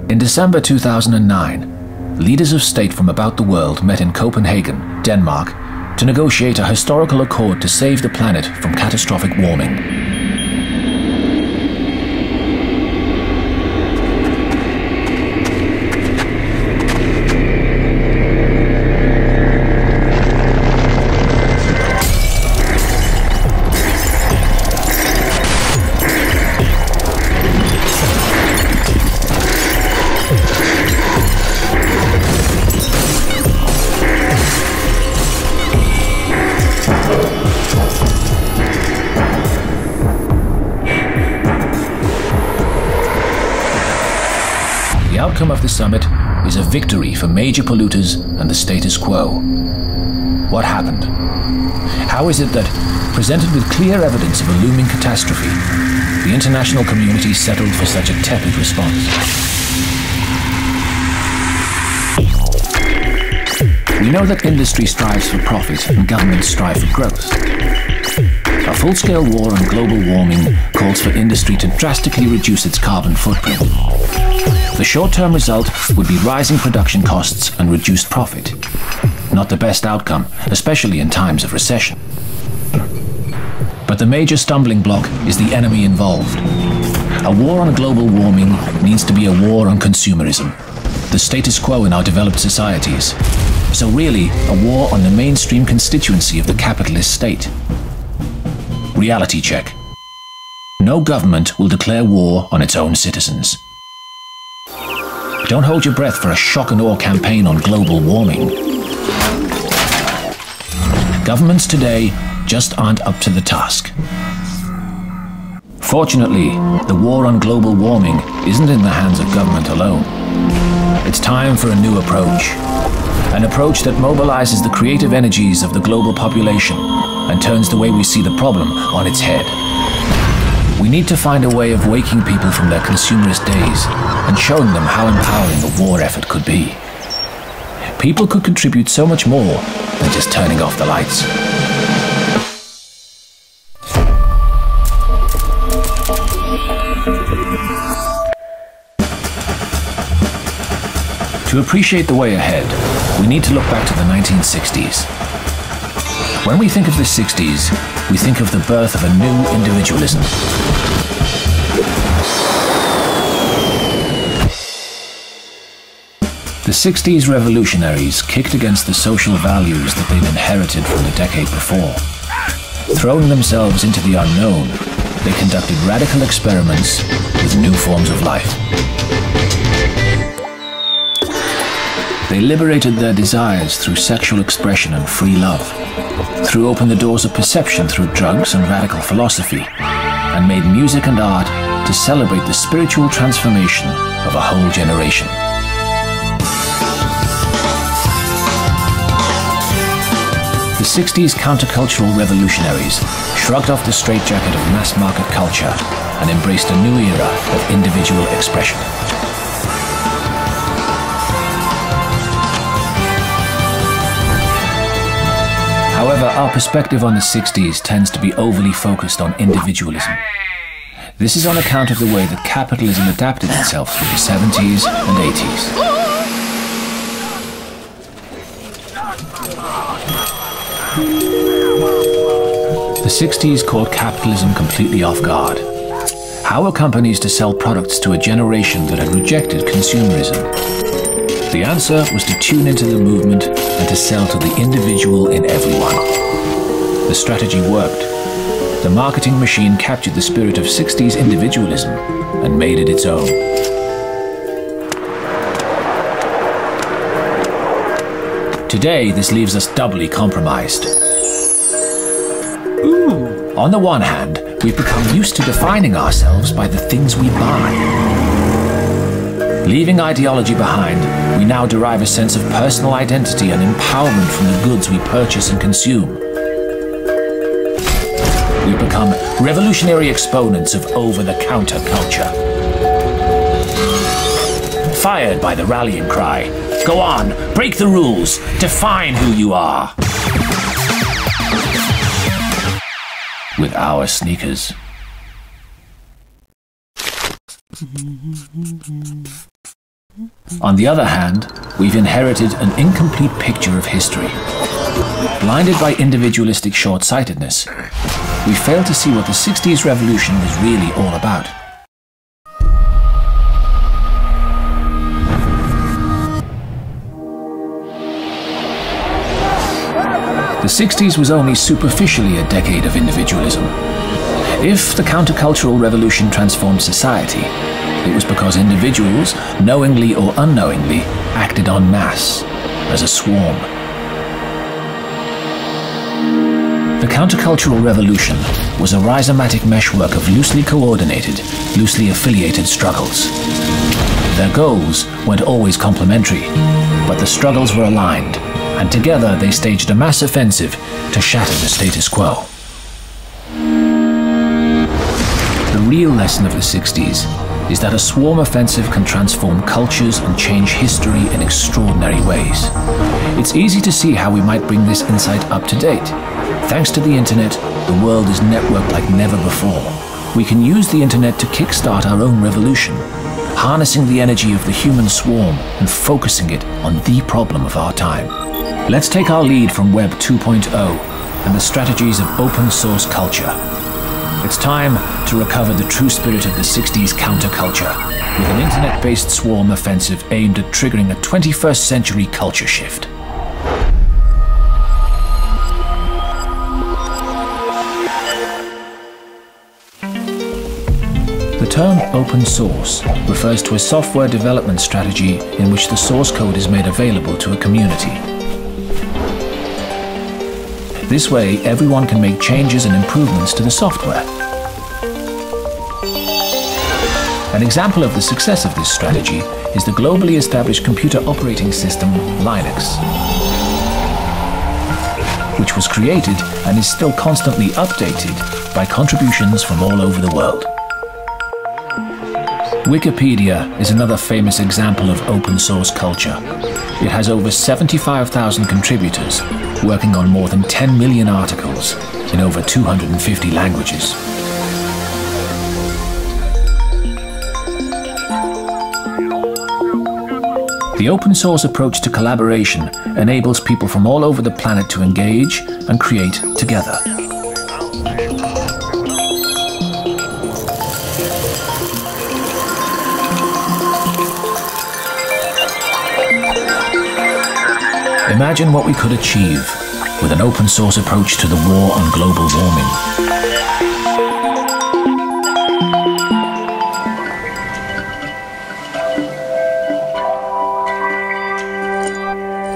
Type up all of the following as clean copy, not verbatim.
In December 2009, leaders of state from about the world met in Copenhagen, Denmark, to negotiate a historical accord to save the planet from catastrophic warming. The outcome of the summit is a victory for major polluters and the status quo. What happened? How is it that, presented with clear evidence of a looming catastrophe, the international community settled for such a tepid response? We know that industry strives for profit and governments strive for growth. A full-scale war on global warming calls for industry to drastically reduce its carbon footprint. The short-term result would be rising production costs and reduced profit. Not the best outcome, especially in times of recession. But the major stumbling block is the enemy involved. A war on global warming needs to be a war on consumerism, the status quo in our developed societies. So really, a war on the mainstream constituency of the capitalist state. Reality check. No government will declare war on its own citizens. Don't hold your breath for a shock and awe campaign on global warming. Governments today just aren't up to the task. Fortunately, the war on global warming isn't in the hands of government alone. It's time for a new approach. An approach that mobilizes the creative energies of the global population and turns the way we see the problem on its head. We need to find a way of waking people from their consumerist days and showing them how empowering the war effort could be. People could contribute so much more than just turning off the lights. To appreciate the way ahead, we need to look back to the 1960s. When we think of the 60s, we think of the birth of a new individualism. The 60s revolutionaries kicked against the social values that they'd inherited from the decade before. Throwing themselves into the unknown, they conducted radical experiments with new forms of life. They liberated their desires through sexual expression and free love, threw open the doors of perception through drugs and radical philosophy, and made music and art to celebrate the spiritual transformation of a whole generation. The 60s countercultural revolutionaries shrugged off the straitjacket of mass-market culture and embraced a new era of individual expression. However, our perspective on the 60s tends to be overly focused on individualism. This is on account of the way that capitalism adapted itself through the 70s and 80s. The 60s caught capitalism completely off guard. How were companies to sell products to a generation that had rejected consumerism? The answer was to tune into the movement and to sell to the individual in everyone. The strategy worked. The marketing machine captured the spirit of 60s individualism and made it its own. Today, this leaves us doubly compromised. On the one hand, we've become used to defining ourselves by the things we buy. Leaving ideology behind, we now derive a sense of personal identity and empowerment from the goods we purchase and consume. We've become revolutionary exponents of over-the-counter culture. Fired by the rallying cry, "Go on, break the rules, define who you are." With our sneakers. On the other hand, we've inherited an incomplete picture of history. Blinded by individualistic short-sightedness, we fail to see what the 60s revolution was really all about. The 60s was only superficially a decade of individualism. If the countercultural revolution transformed society, it was because individuals, knowingly or unknowingly, acted en masse, as a swarm. The countercultural revolution was a rhizomatic meshwork of loosely coordinated, loosely affiliated struggles. Their goals weren't always complementary, but the struggles were aligned, and together they staged a mass offensive to shatter the status quo. The real lesson of the 60s is that a swarm offensive can transform cultures and change history in extraordinary ways. It's easy to see how we might bring this insight up to date. Thanks to the internet, the world is networked like never before. We can use the internet to kickstart our own revolution, harnessing the energy of the human swarm and focusing it on the problem of our time. Let's take our lead from Web 2.0 and the strategies of open source culture. It's time to recover the true spirit of the 60s counterculture with an internet-based swarm offensive aimed at triggering a 21st century culture shift. The term open source refers to a software development strategy in which the source code is made available to a community. This way, everyone can make changes and improvements to the software. An example of the success of this strategy is the globally established computer operating system Linux, which was created and is still constantly updated by contributions from all over the world. Wikipedia is another famous example of open source culture. It has over 75,000 contributors working on more than 10 million articles in over 250 languages. The open source approach to collaboration enables people from all over the planet to engage and create together. Imagine what we could achieve with an open source approach to the war on global warming.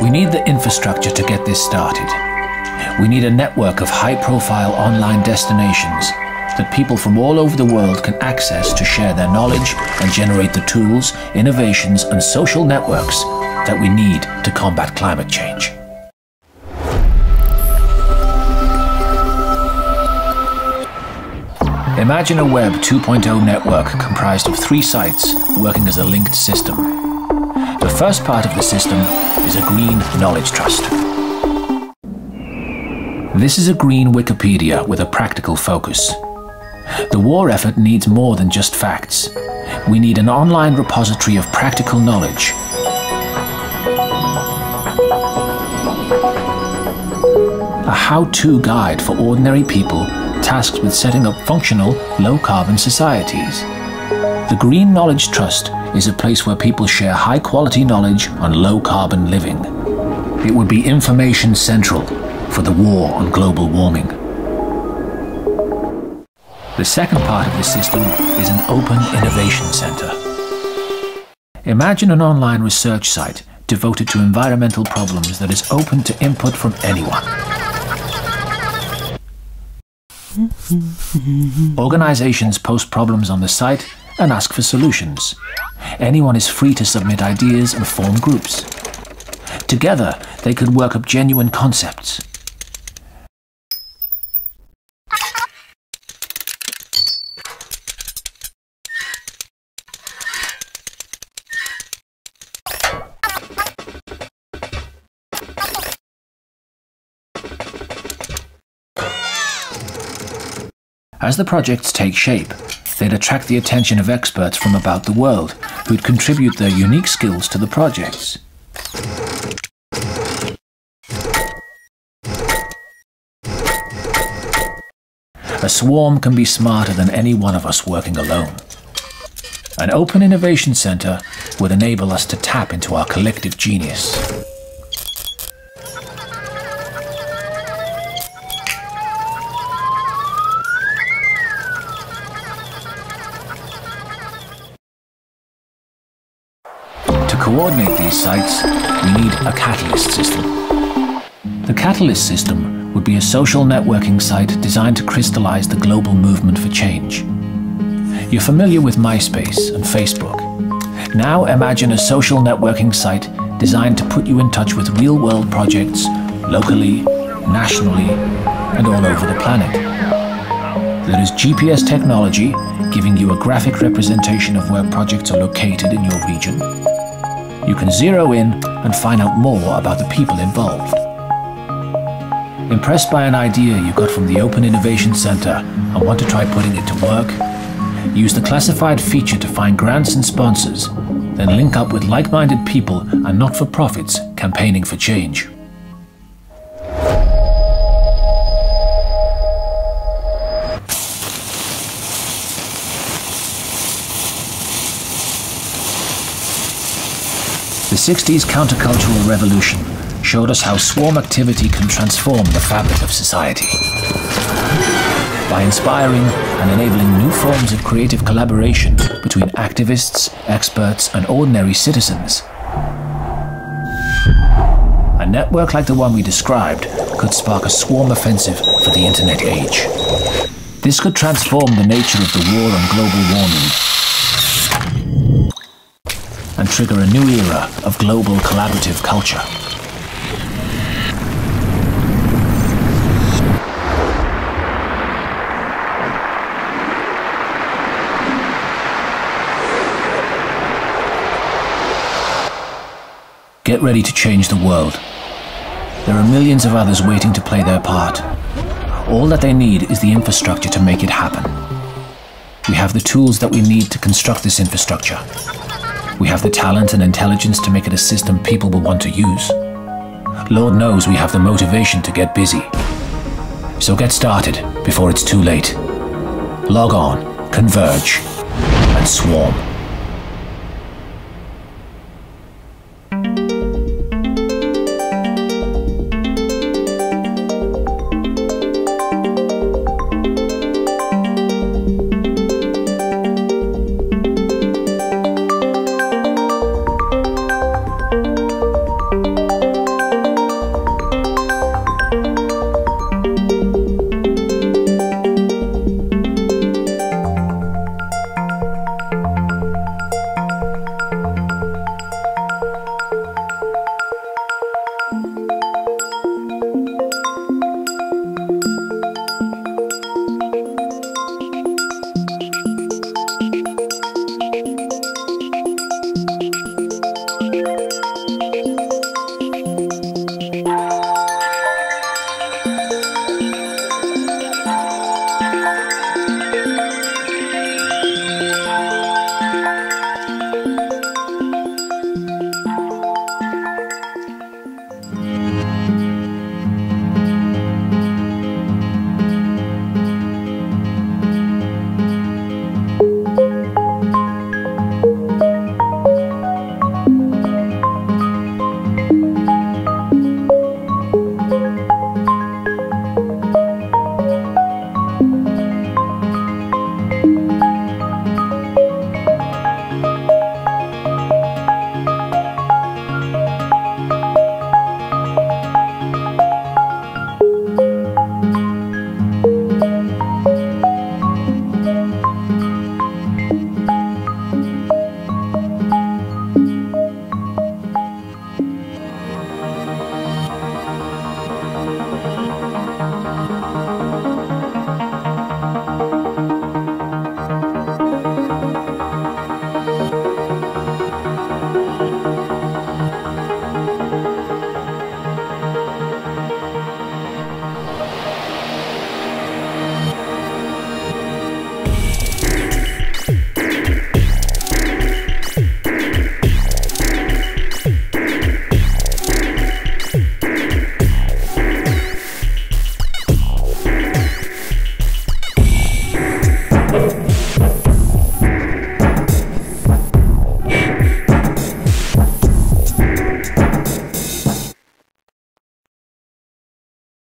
We need the infrastructure to get this started. We need a network of high-profile online destinations that people from all over the world can access to share their knowledge and generate the tools, innovations, and social networks that we need to combat climate change. Imagine a Web 2.0 network comprised of 3 sites working as a linked system. The first part of the system is a green knowledge trust. This is a green Wikipedia with a practical focus. The war effort needs more than just facts. We need an online repository of practical knowledge. A how-to guide for ordinary people tasked with setting up functional, low-carbon societies. The Green Knowledge Trust is a place where people share high-quality knowledge on low-carbon living. It would be information central for the war on global warming. The second part of the system is an open innovation center. Imagine an online research site devoted to environmental problems that is open to input from anyone. Organizations post problems on the site and ask for solutions. Anyone is free to submit ideas and form groups. Together, they could work up genuine concepts. As the projects take shape, they'd attract the attention of experts from about the world who'd contribute their unique skills to the projects. A swarm can be smarter than any one of us working alone. An open innovation center would enable us to tap into our collective genius. To coordinate these sites, we need a catalyst system. The catalyst system would be a social networking site designed to crystallize the global movement for change. You're familiar with MySpace and Facebook. Now imagine a social networking site designed to put you in touch with real-world projects locally, nationally, and all over the planet. There is GPS technology giving you a graphic representation of where projects are located in your region. You can zero in and find out more about the people involved. Impressed by an idea you got from the Open Innovation Center and want to try putting it to work? Use the classified feature to find grants and sponsors, then link up with like-minded people and not-for-profits campaigning for change. The 60s countercultural revolution showed us how swarm activity can transform the fabric of society. By inspiring and enabling new forms of creative collaboration between activists, experts, and ordinary citizens, a network like the one we described could spark a swarm offensive for the internet age. This could transform the nature of the war on global warming and trigger a new era of global collaborative culture. Get ready to change the world. There are millions of others waiting to play their part. All that they need is the infrastructure to make it happen. We have the tools that we need to construct this infrastructure. We have the talent and intelligence to make it a system people will want to use. Lord knows we have the motivation to get busy. So get started before it's too late. Log on, converge, and swarm.